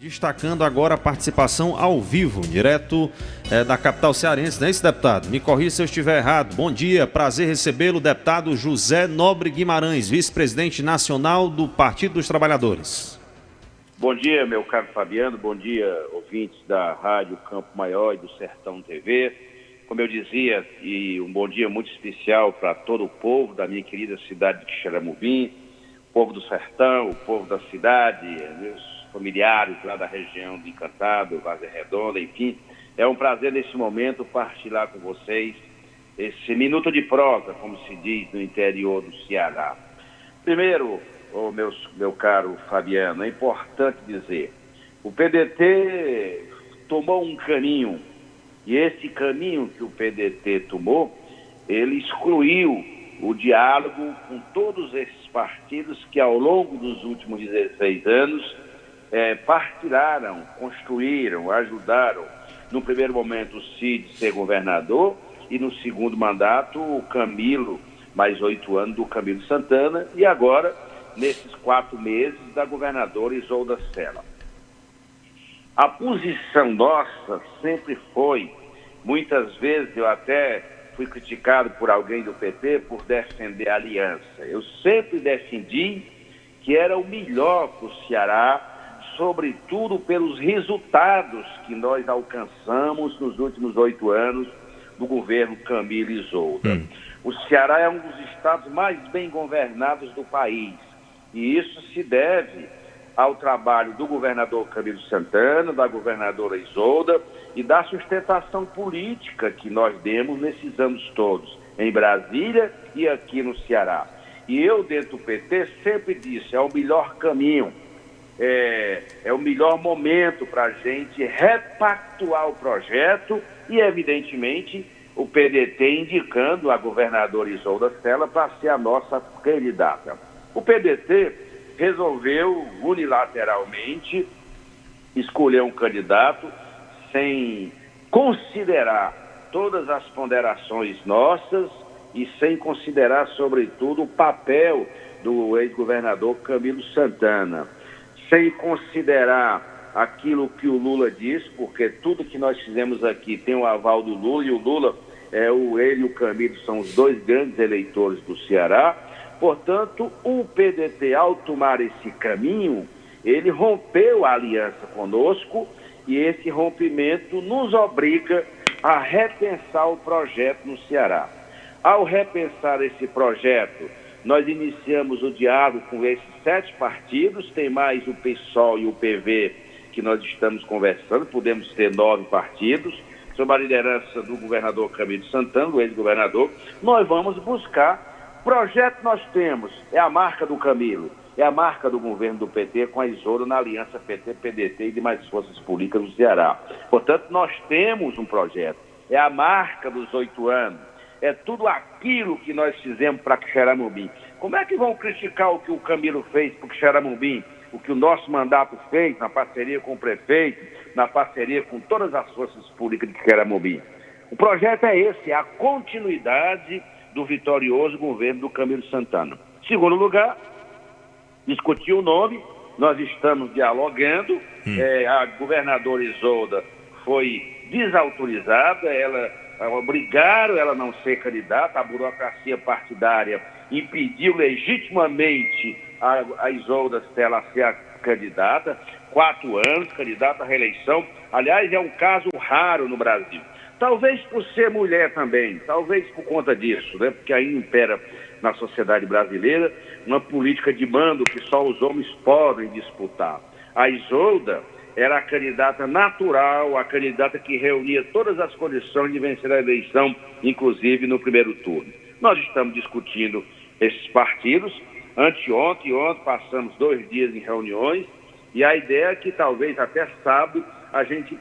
Destacando agora a participação ao vivo, direto da capital cearense, não é isso, deputado? Me corrija se eu estiver errado. Bom dia, prazer recebê-lo, deputado José Nobre Guimarães, vice-presidente nacional do Partido dos Trabalhadores. Bom dia, meu caro Fabiano, bom dia, ouvintes da Rádio Campo Maior e do Sertão TV. Como eu dizia, e um bom dia muito especial para todo o povo da minha querida cidade de Quixeramobim, o povo do Sertão, o povo da cidade, meus familiares lá da região de Encantado, Várzea Redonda, enfim. É um prazer nesse momento partilhar com vocês esse minuto de prosa, como se diz no interior do Ceará. Primeiro, meu caro Fabiano, é importante dizer, o PDT tomou um caminho, e esse caminho que o PDT tomou, ele excluiu o diálogo com todos esses partidos que ao longo dos últimos 16 anos partilharam, construíram, ajudaram, no primeiro momento o Cid ser governador e no segundo mandato o Camilo, mais 8 anos do Camilo Santana, e agora, nesses 4 meses, da governadora Isolda Sela. A posição nossa sempre foi, muitas vezes eu até fui criticado por alguém do PT por defender a aliança. Eu sempre defendi que era o melhor para o Ceará, sobretudo pelos resultados que nós alcançamos nos últimos 8 anos do governo Camilo Isolda. O Ceará é um dos estados mais bem governados do país, e isso se deve ao trabalho do governador Camilo Santana, da governadora Isolda e da sustentação política que nós demos nesses anos todos, em Brasília e aqui no Ceará. E eu, dentro do PT, sempre disse, é o melhor caminho, é o melhor momento para a gente repactuar o projeto e, evidentemente, o PDT indicando a governadora Isolda Sela para ser a nossa candidata. O PDT resolveu unilateralmente escolher um candidato sem considerar todas as ponderações nossas e sem considerar, sobretudo, o papel do ex-governador Camilo Santana, sem considerar aquilo que o Lula diz, porque tudo que nós fizemos aqui tem o aval do Lula, e o Lula, ele e o Camilo são os 2 grandes eleitores do Ceará. Portanto, o PDT, ao tomar esse caminho, ele rompeu a aliança conosco, e esse rompimento nos obriga a repensar o projeto no Ceará. Ao repensar esse projeto, nós iniciamos o diálogo com esses 7 partidos, tem mais o PSOL e o PV que nós estamos conversando, podemos ter 9 partidos, sob a liderança do governador Camilo Santana, do ex-governador. Nós vamos buscar, projeto nós temos, é a marca do Camilo, é a marca do governo do PT com a Isolda na aliança PT-PDT e demais forças políticas do Ceará. Portanto, nós temos um projeto, é a marca dos 8 anos, é tudo aquilo que nós fizemos para Quixeramobim. Como é que vão criticar o que o Camilo fez para Quixeramobim? O que o nosso mandato fez na parceria com o prefeito, na parceria com todas as forças políticas de Quixeramobim? O projeto é esse, é a continuidade do vitorioso governo do Camilo Santana. Segundo lugar, discutir o nome, nós estamos dialogando, a governadora Isolda foi desautorizada, obrigaram ela a não ser candidata, a burocracia partidária impediu legitimamente a Isolda Sela a ser a candidata, 4 anos, candidata à reeleição. Aliás, é um caso raro no Brasil. Talvez por ser mulher também, talvez por conta disso, né? Porque aí impera na sociedade brasileira uma política de mando que só os homens podem disputar. A Isolda era a candidata natural, a candidata que reunia todas as condições de vencer a eleição, inclusive no primeiro turno. Nós estamos discutindo esses partidos. Anteontem e ontem passamos 2 dias em reuniões, e a ideia é que talvez até sábado a gente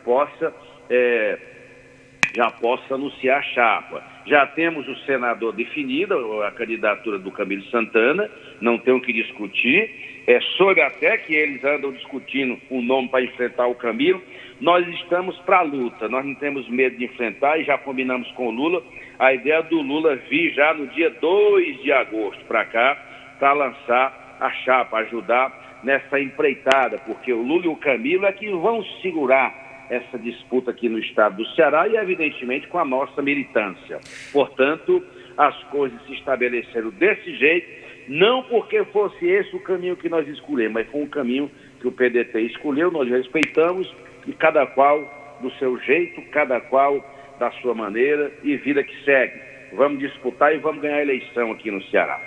já possa anunciar a chapa. Já temos o senador definido, a candidatura do Camilo Santana, não tem o que discutir. Soube até que eles andam discutindo um nome para enfrentar o Camilo. Nós estamos para a luta, nós não temos medo de enfrentar, e já combinamos com o Lula. A ideia do Lula vir já no dia 2 de agosto para cá, para lançar a chapa, ajudar nessa empreitada, porque o Lula e o Camilo é que vão segurar essa disputa aqui no estado do Ceará e, evidentemente, com a nossa militância. Portanto, as coisas se estabeleceram desse jeito, não porque fosse esse o caminho que nós escolhemos, mas foi um caminho que o PDT escolheu, nós respeitamos, e cada qual do seu jeito, cada qual da sua maneira, e vida que segue. Vamos disputar e vamos ganhar a eleição aqui no Ceará.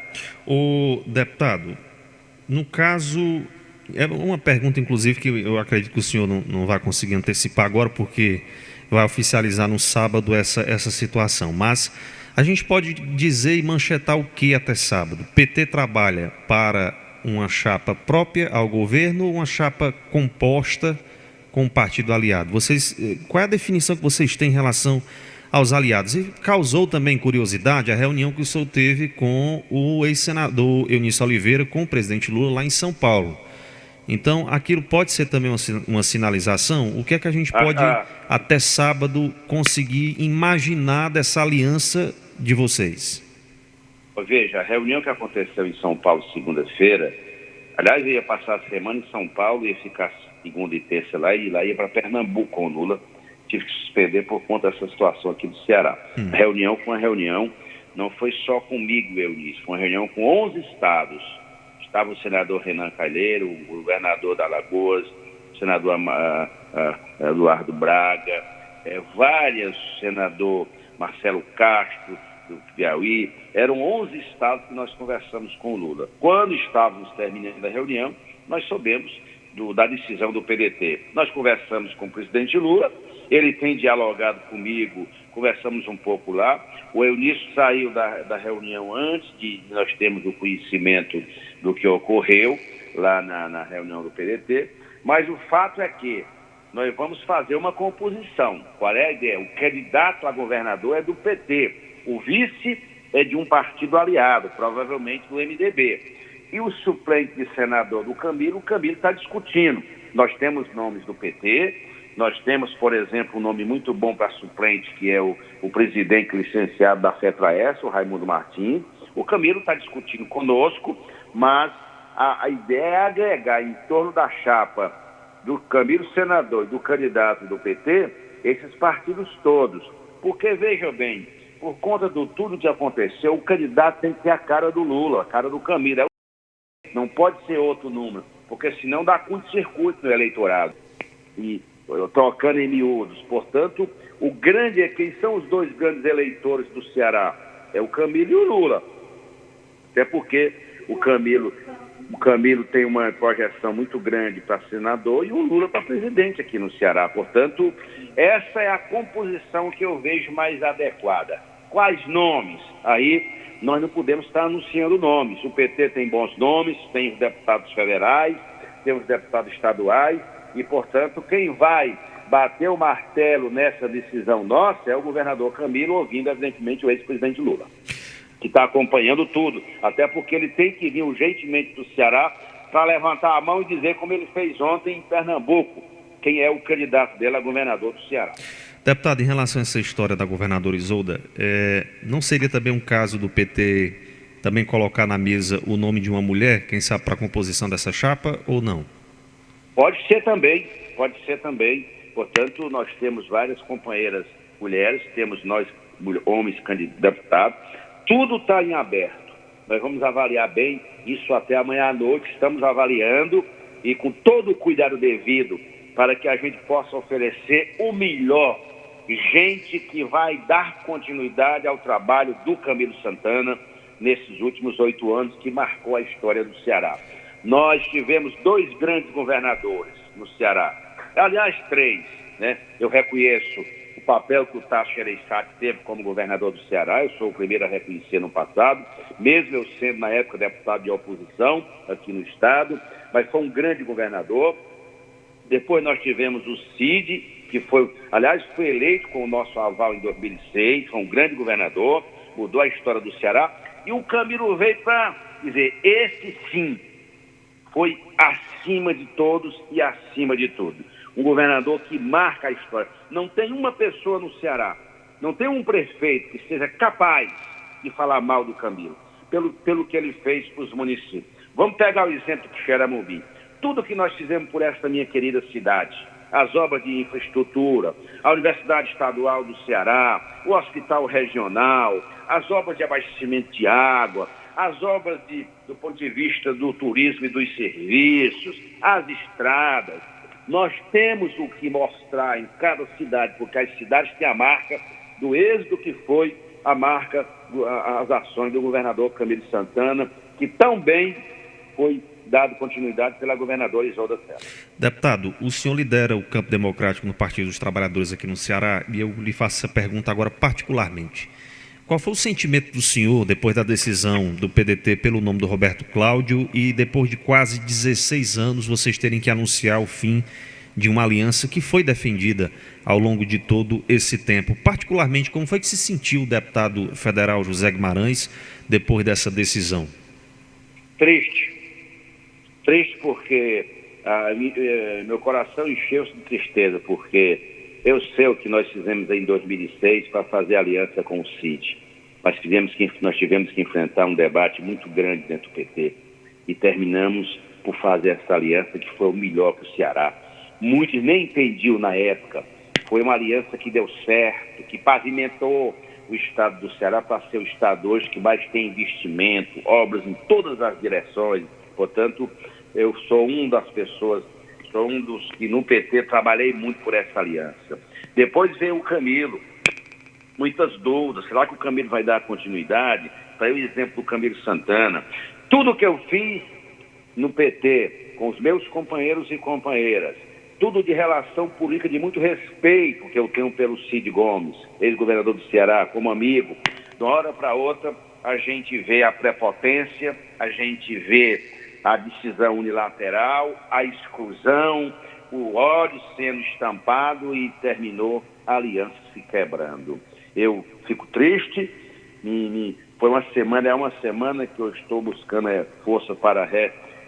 O deputado, no caso, é uma pergunta, inclusive, que eu acredito que o senhor não vai conseguir antecipar agora, porque vai oficializar no sábado essa situação. Mas a gente pode dizer e manchetar o que até sábado? PT trabalha para uma chapa própria ao governo ou uma chapa composta com o partido aliado? Qual é a definição que vocês têm em relação aos aliados? E causou também curiosidade a reunião que o senhor teve com o ex-senador Eunício Oliveira, com o presidente Lula lá em São Paulo. Então, aquilo pode ser também uma sinalização? O que é que a gente pode, até sábado, conseguir imaginar dessa aliança de vocês? Veja, a reunião que aconteceu em São Paulo segunda-feira, aliás, eu ia passar a semana em São Paulo, ia ficar segunda e terça lá, e lá ia para Pernambuco com o Lula. Tive que suspender por conta dessa situação aqui do Ceará. A reunião foi uma reunião, não foi só comigo, Eunício, foi uma reunião com 11 estados. Estava o senador Renan Calheiro, o governador da Alagoas, o senador Eduardo Braga, vários, senador Marcelo Castro, do Piauí. Eram 11 estados que nós conversamos com o Lula. Quando estávamos terminando a reunião, nós soubemos da decisão do PDT. Nós conversamos com o presidente Lula, ele tem dialogado comigo, conversamos um pouco lá. O Eunício saiu da reunião antes de nós termos o conhecimento do que ocorreu lá na reunião do PDT, mas o fato é que nós vamos fazer uma composição. Qual é a ideia? O candidato a governador é do PT, o vice é de um partido aliado, provavelmente do MDB. E o suplente de senador do Camilo, o Camilo está discutindo. Nós temos nomes do PT, nós temos, por exemplo, um nome muito bom para suplente, que é o presidente licenciado da FETRAES, o Raimundo Martins. O Camilo está discutindo conosco, mas a ideia é agregar em torno da chapa do Camilo senador e do candidato do PT, esses partidos todos. Porque, veja bem, por conta de tudo que aconteceu, o candidato tem que ter a cara do Lula, a cara do Camilo. Não pode ser outro número, porque senão dá curto-circuito no eleitorado. E trocando em miúdos. Portanto, quem são os dois grandes eleitores do Ceará? É o Camilo e o Lula. Até porque o Camilo tem uma projeção muito grande para senador e o Lula para presidente aqui no Ceará. Portanto, essa é a composição que eu vejo mais adequada. Quais nomes? Aí nós não podemos estar anunciando nomes. O PT tem bons nomes, tem os deputados federais, tem os deputados estaduais e, portanto, quem vai bater o martelo nessa decisão nossa é o governador Camilo, ouvindo, evidentemente, o ex-presidente Lula, que está acompanhando tudo, até porque ele tem que vir urgentemente do Ceará para levantar a mão e dizer, como ele fez ontem em Pernambuco, quem é o candidato dele a governador do Ceará. Deputado, em relação a essa história da governadora Isolda, não seria também um caso do PT também colocar na mesa o nome de uma mulher, quem sabe, para a composição dessa chapa, ou não? Pode ser também. Portanto, nós temos várias companheiras mulheres, temos nós, homens, deputados, tudo está em aberto. Nós vamos avaliar bem isso até amanhã à noite, estamos avaliando e com todo o cuidado devido para que a gente possa oferecer o melhor, gente que vai dar continuidade ao trabalho do Camilo Santana nesses últimos 8 anos que marcou a história do Ceará. Nós tivemos 2 grandes governadores no Ceará, aliás 3, né? Eu reconheço o papel que o Tasso Gereissati teve como governador do Ceará, eu sou o primeiro a reconhecer no passado, mesmo eu sendo na época deputado de oposição aqui no estado, mas foi um grande governador. Depois nós tivemos o Cid, que foi eleito com o nosso aval em 2006, foi um grande governador, mudou a história do Ceará, e o Camilo veio para dizer, esse sim, foi acima de todos e acima de tudo. Um governador que marca a história. Não tem uma pessoa no Ceará, não tem um prefeito que seja capaz de falar mal do Camilo, pelo que ele fez para os municípios. Vamos pegar o exemplo de Xeramobim. Tudo que nós fizemos por esta minha querida cidade, as obras de infraestrutura, a Universidade Estadual do Ceará, o Hospital Regional, as obras de abastecimento de água, as obras do ponto de vista do turismo e dos serviços, as estradas. Nós temos o que mostrar em cada cidade, porque as cidades têm a marca do êxito que foi a marca, as ações do governador Camilo Santana, que tão bem foi dado continuidade pela governadora Isolda Sela. Deputado, o senhor lidera o campo democrático no Partido dos Trabalhadores aqui no Ceará e eu lhe faço essa pergunta agora particularmente. Qual foi o sentimento do senhor depois da decisão do PDT pelo nome do Roberto Cláudio e depois de quase 16 anos vocês terem que anunciar o fim de uma aliança que foi defendida ao longo de todo esse tempo? Particularmente, como foi que se sentiu o deputado federal José Guimarães depois dessa decisão? Triste porque meu coração encheu-se de tristeza, porque eu sei o que nós fizemos em 2006 para fazer aliança com o CID. Nós tivemos que enfrentar um debate muito grande dentro do PT e terminamos por fazer essa aliança que foi o melhor para o Ceará. Muitos nem entendiam na época. Foi uma aliança que deu certo, que pavimentou o estado do Ceará para ser o estado hoje que mais tem investimento, obras em todas as direções. Portanto, eu sou sou um dos que no PT trabalhei muito por essa aliança. Depois veio o Camilo, muitas dúvidas, será que o Camilo vai dar continuidade? Para o exemplo do Camilo Santana. Tudo que eu fiz no PT, com os meus companheiros e companheiras, tudo de relação política, de muito respeito que eu tenho pelo Cid Gomes, ex-governador do Ceará, como amigo. De uma hora para outra, a gente vê a prepotência, a gente vê a decisão unilateral, a exclusão, o ódio sendo estampado e terminou a aliança se quebrando. Eu fico triste, é uma semana que eu estou buscando força para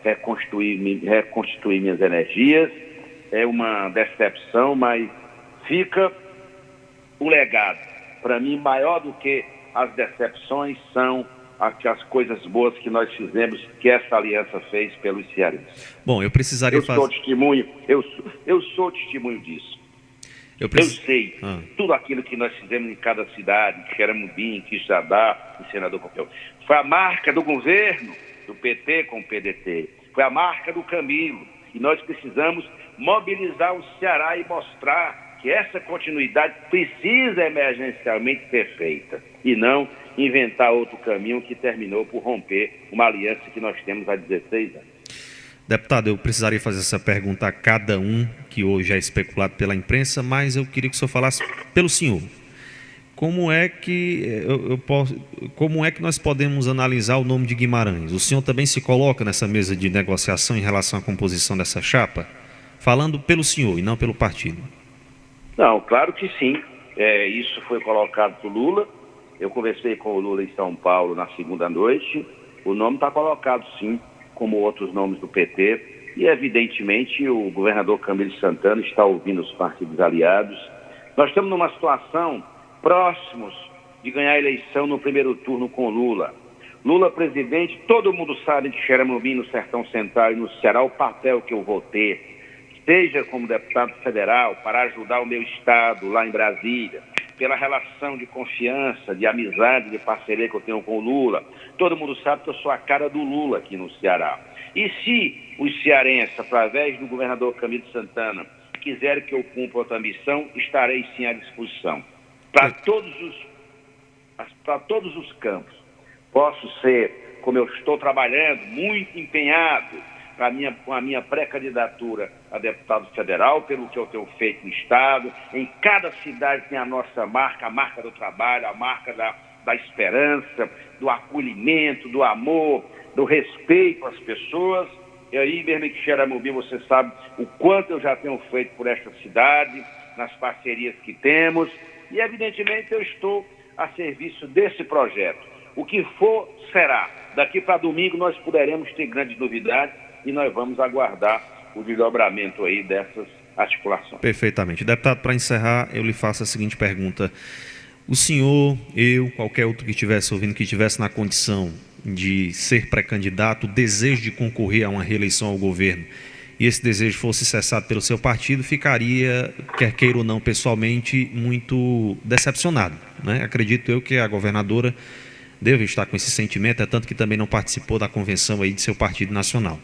reconstituir minhas energias. É uma decepção, mas fica o legado. Para mim, maior do que as decepções são as coisas boas que nós fizemos, que essa aliança fez pelos cearenses. Bom, eu precisaria fazer... Eu sou testemunho disso. Eu sei tudo aquilo que nós fizemos em cada cidade, em Xeramobim, em Quixadá, em Senador Pompeu. Foi a marca do governo, do PT com o PDT. Foi a marca do Camilo. E nós precisamos mobilizar o Ceará e mostrar que essa continuidade precisa emergencialmente ser feita. E não inventar outro caminho que terminou por romper uma aliança que nós temos há 16 anos. Deputado, eu precisaria fazer essa pergunta a cada um que hoje é especulado pela imprensa, mas eu queria que o senhor falasse pelo senhor. Como é que nós podemos analisar o nome de Guimarães? O senhor também se coloca nessa mesa de negociação em relação à composição dessa chapa? Falando pelo senhor e não pelo partido. Não, claro que sim. Isso foi colocado para o Lula. Eu conversei com o Lula em São Paulo na segunda noite. O nome está colocado, sim, como outros nomes do PT. E, evidentemente, o governador Camilo Santana está ouvindo os partidos aliados. Nós estamos numa situação próximos de ganhar a eleição no primeiro turno com Lula. Lula presidente, todo mundo sabe de Xeramobim, no Sertão Central e no Ceará, o papel que eu vou ter. Seja como deputado federal, para ajudar o meu estado lá em Brasília, pela relação de confiança, de amizade, de parceria que eu tenho com o Lula. Todo mundo sabe que eu sou a cara do Lula aqui no Ceará. E se os cearenses, através do governador Camilo Santana, quiserem que eu cumpra outra missão, estarei sim à disposição. Para todos os campos. Posso ser, como eu estou trabalhando, muito empenhado com a minha pré-candidatura a deputado federal, pelo que eu tenho feito no Estado. Em cada cidade tem a nossa marca, a marca do trabalho, a marca da esperança, do acolhimento, do amor, do respeito às pessoas. E aí, mesmo em Xeramobim, você sabe o quanto eu já tenho feito por esta cidade, nas parcerias que temos. E, evidentemente, eu estou a serviço desse projeto. O que for, será. Daqui para domingo nós poderemos ter grandes novidades e nós vamos aguardar o desdobramento aí dessas articulações. Perfeitamente. Deputado, para encerrar, eu lhe faço a seguinte pergunta. O senhor, eu, qualquer outro que estivesse ouvindo, que estivesse na condição de ser pré-candidato, o desejo de concorrer a uma reeleição ao governo, e esse desejo fosse cessado pelo seu partido, ficaria, quer queira ou não, pessoalmente, muito decepcionado, né? Acredito eu que a governadora deve estar com esse sentimento, é tanto que também não participou da convenção aí de seu partido nacional.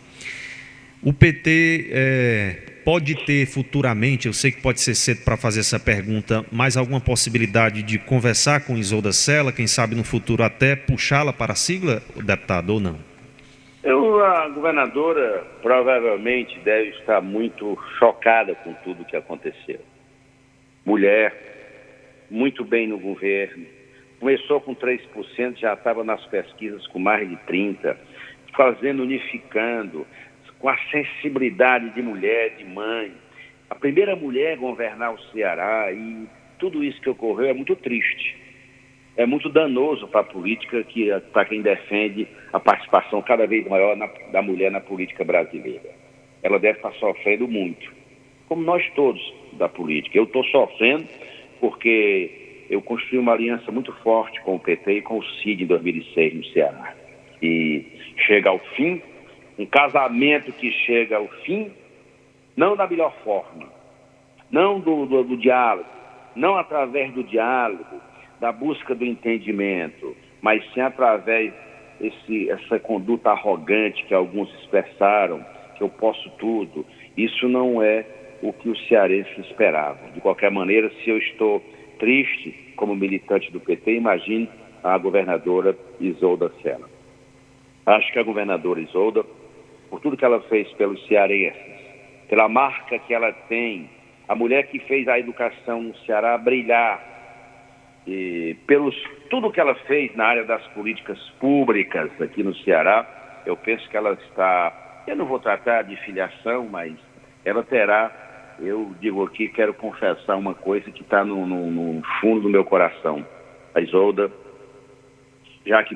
O PT pode ter futuramente, eu sei que pode ser cedo para fazer essa pergunta, mas alguma possibilidade de conversar com Isolda Sela, quem sabe no futuro até puxá-la para a sigla, deputado, ou não? A governadora provavelmente deve estar muito chocada com tudo que aconteceu. Mulher, muito bem no governo, começou com 3%, já estava nas pesquisas com mais de 30%, unificando, com a sensibilidade de mulher, de mãe. A primeira mulher a governar o Ceará, e tudo isso que ocorreu é muito triste. É muito danoso para a política, para quem defende a participação cada vez maior da mulher na política brasileira. Ela deve estar sofrendo muito, como nós todos da política. Eu estou sofrendo porque eu construí uma aliança muito forte com o PT e com o Cid em 2006 no Ceará. E chega ao fim, um casamento que chega ao fim, não da melhor forma, não do diálogo, não através do diálogo, da busca do entendimento, mas sim através essa conduta arrogante que alguns expressaram, que eu posso tudo. Isso não é o que os cearenses esperavam. De qualquer maneira, se eu estou triste como militante do PT, imagine a governadora Isolda Sela. Acho que a governadora Isolda, por tudo que ela fez pelos cearenses, pela marca que ela tem, a mulher que fez a educação no Ceará brilhar, e tudo que ela fez na área das políticas públicas aqui no Ceará, eu penso que ela está, eu não vou tratar de filiação, mas ela terá, eu digo aqui, quero confessar uma coisa que está no fundo do meu coração. A Isolda, já que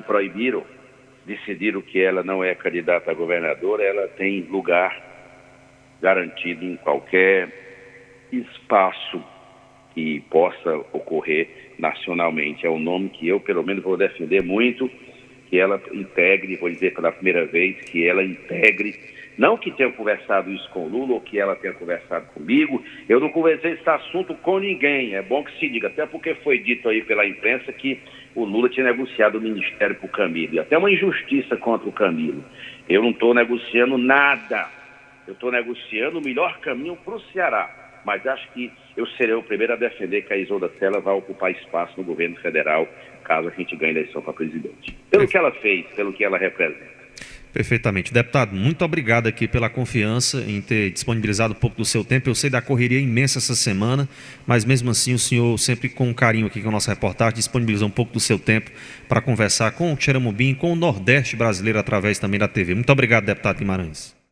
decidiram que ela não é candidata a governadora, ela tem lugar garantido em qualquer espaço que possa ocorrer nacionalmente. É um nome que eu, pelo menos, vou defender muito, que ela integre, vou dizer pela primeira vez, que ela integre, não que tenha conversado isso com o Lula ou que ela tenha conversado comigo, eu não conversei esse assunto com ninguém, é bom que se diga, até porque foi dito aí pela imprensa que o Lula tinha negociado o ministério para o Camilo, e até uma injustiça contra o Camilo. Eu não estou negociando nada, eu estou negociando o melhor caminho para o Ceará. Mas acho que eu serei o primeiro a defender que a Isolda Sela vai ocupar espaço no governo federal, caso a gente ganhe a eleição para presidente. Pelo que ela fez, pelo que ela representa. Perfeitamente. Deputado, muito obrigado aqui pela confiança em ter disponibilizado um pouco do seu tempo. Eu sei da correria imensa essa semana, mas mesmo assim o senhor, sempre com carinho aqui com a nossa reportagem, disponibilizou um pouco do seu tempo para conversar com o Xeramobim, com o Nordeste brasileiro através também da TV. Muito obrigado, deputado Guimarães.